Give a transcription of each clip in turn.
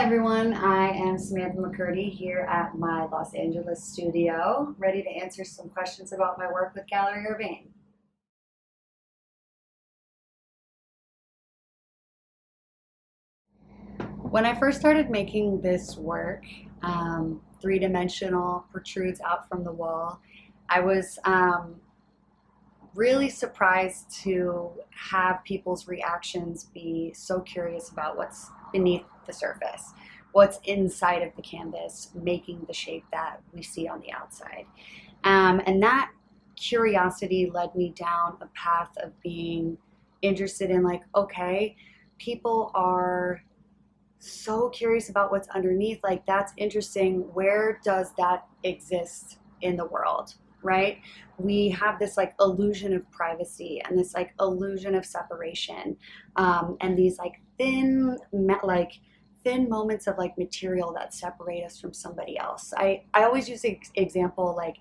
Hi everyone, I am Samantha McCurdy here at my Los Angeles studio, ready to answer some questions about my work with Galleri Urbane. When I first started making this work, three-dimensional protrudes out from the wall, I was really surprised to have people's reactions be so curious about what's beneath the surface, what's inside of the canvas, making the shape that we see on the outside. And that curiosity led me down a path of being interested in, like, okay, people are so curious about what's underneath. Like, that's interesting. Where does that exist in the world? Right? We have this like illusion of privacy and this like illusion of separation, and these like thin moments of like material that separate us from somebody else. I always use the example, like,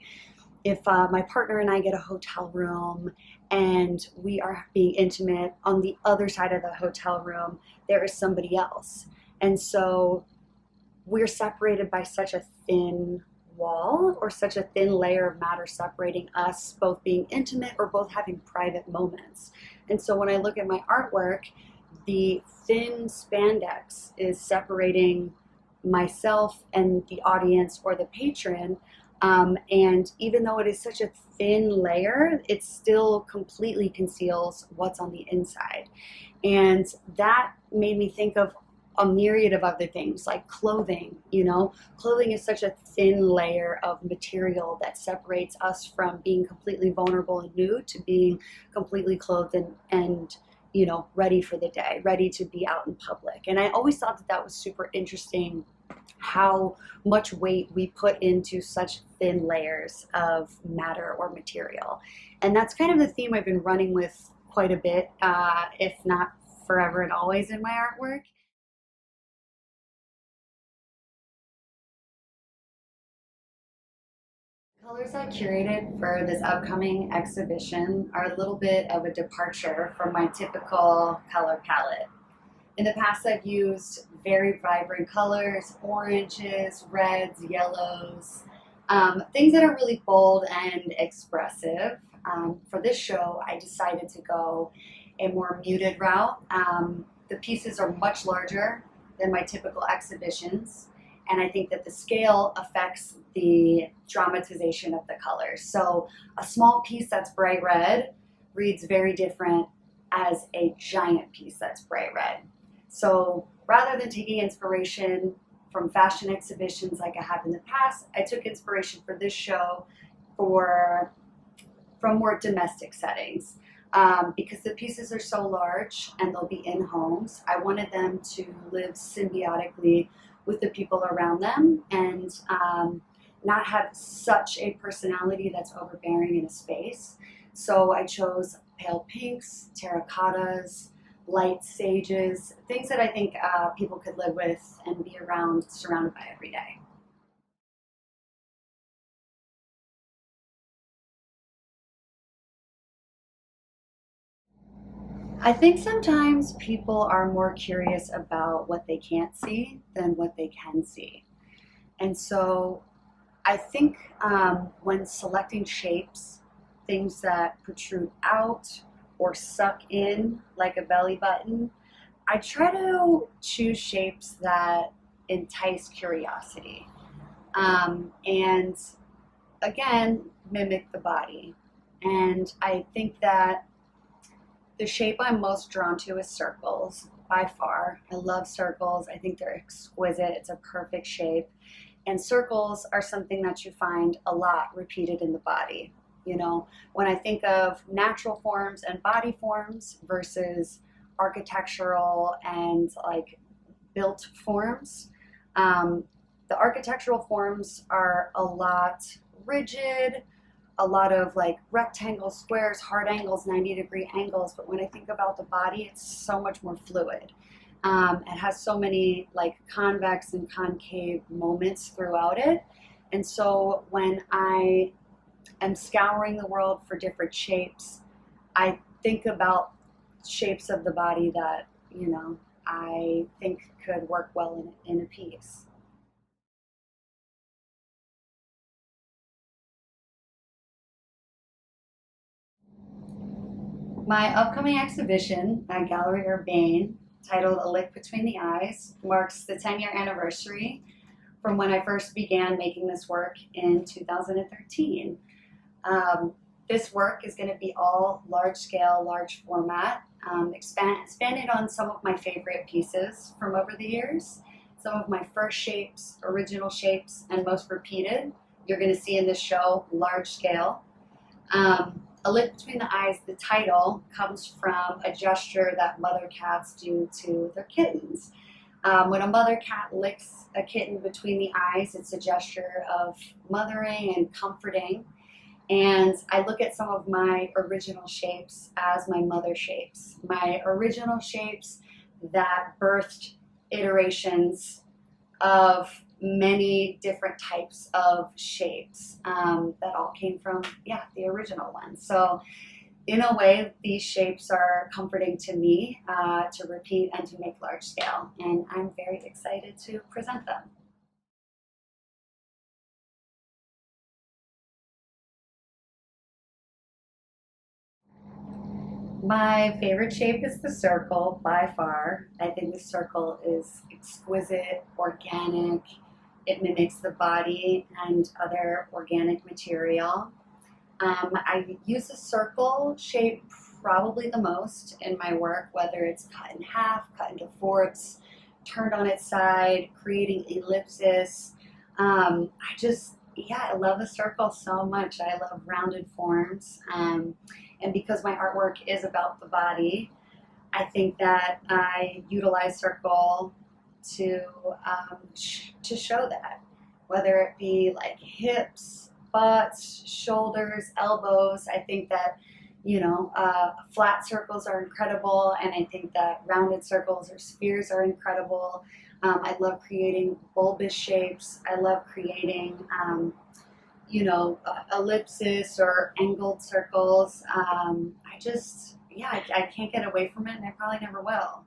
if my partner and I get a hotel room and we are being intimate, on the other side of the hotel room there is somebody else, and so we're separated by such a thin wall or such a thin layer of matter separating us, both being intimate or both having private moments. And so when I look at my artwork, the thin spandex is separating myself and the audience or the patron, and even though it is such a thin layer, it still completely conceals what's on the inside. And that made me think of a myriad of other things, like clothing. Clothing is such a thin layer of material that separates us from being completely vulnerable and nude to being completely clothed and ready for the day, ready to be out in public. And I always thought that that was super interesting, how much weight we put into such thin layers of matter or material. And that's kind of the theme I've been running with quite a bit, if not forever and always, in my artwork. Colors I curated for this upcoming exhibition are a little bit of a departure from my typical color palette. In the past, I've used very vibrant colors, oranges, reds, yellows, things that are really bold and expressive. For this show, I decided to go a more muted route. The pieces are much larger than my typical exhibitions, and I think that the scale affects the dramatization of the colors. So a small piece that's bright red reads very different as a giant piece that's bright red. So rather than taking inspiration from fashion exhibitions like I have in the past, I took inspiration for this show from more domestic settings. Because the pieces are so large and they'll be in homes, I wanted them to live symbiotically with the people around them and not have such a personality that's overbearing in a space. So I chose pale pinks, terracottas, light sages, things that I think people could live with and be around, surrounded by every day. I think sometimes people are more curious about what they can't see than what they can see. And so I think when selecting shapes, things that protrude out or suck in like a belly button, I try to choose shapes that entice curiosity, and again, mimic the body. And I think that the shape I'm most drawn to is circles, by far. I love circles. I think they're exquisite. It's a perfect shape. And circles are something that you find a lot repeated in the body. When I think of natural forms and body forms versus architectural and like built forms, the architectural forms are a lot rigid, a lot of like rectangles, squares, hard angles, 90-degree angles. But when I think about the body, it's so much more fluid. It has so many like convex and concave moments throughout it. And so when I am scouring the world for different shapes, I think about shapes of the body that, I think could work well in a piece. My upcoming exhibition at Galleri Urbane, titled A Lick Between the Eyes, marks the 10-year anniversary from when I first began making this work in 2013. This work is going to be all large scale, large format, expanded on some of my favorite pieces from over the years, some of my first shapes, original shapes, and most repeated. You're going to see in this show large scale. A Lick Between the Eyes, the title, comes from a gesture that mother cats do to their kittens. When a mother cat licks a kitten between the eyes, it's a gesture of mothering and comforting. And I look at some of my original shapes as my mother shapes. My original shapes that birthed iterations of many different types of shapes that all came from, yeah, the original one. So in a way, these shapes are comforting to me to repeat and to make large scale. And I'm very excited to present them. My favorite shape is the circle by far. I think the circle is exquisite, organic. It mimics the body and other organic material. I use a circle shape probably the most in my work, whether it's cut in half, cut into fourths, turned on its side, creating ellipsis. Yeah, I love the circle so much. I love rounded forms. And because my artwork is about the body, I think that I utilize circle to to show that, whether it be like hips, butts, shoulders, elbows. I think that flat circles are incredible, and I think that rounded circles or spheres are incredible. I love creating bulbous shapes. I love creating ellipsis or angled circles. Yeah, I can't get away from it, and I probably never will.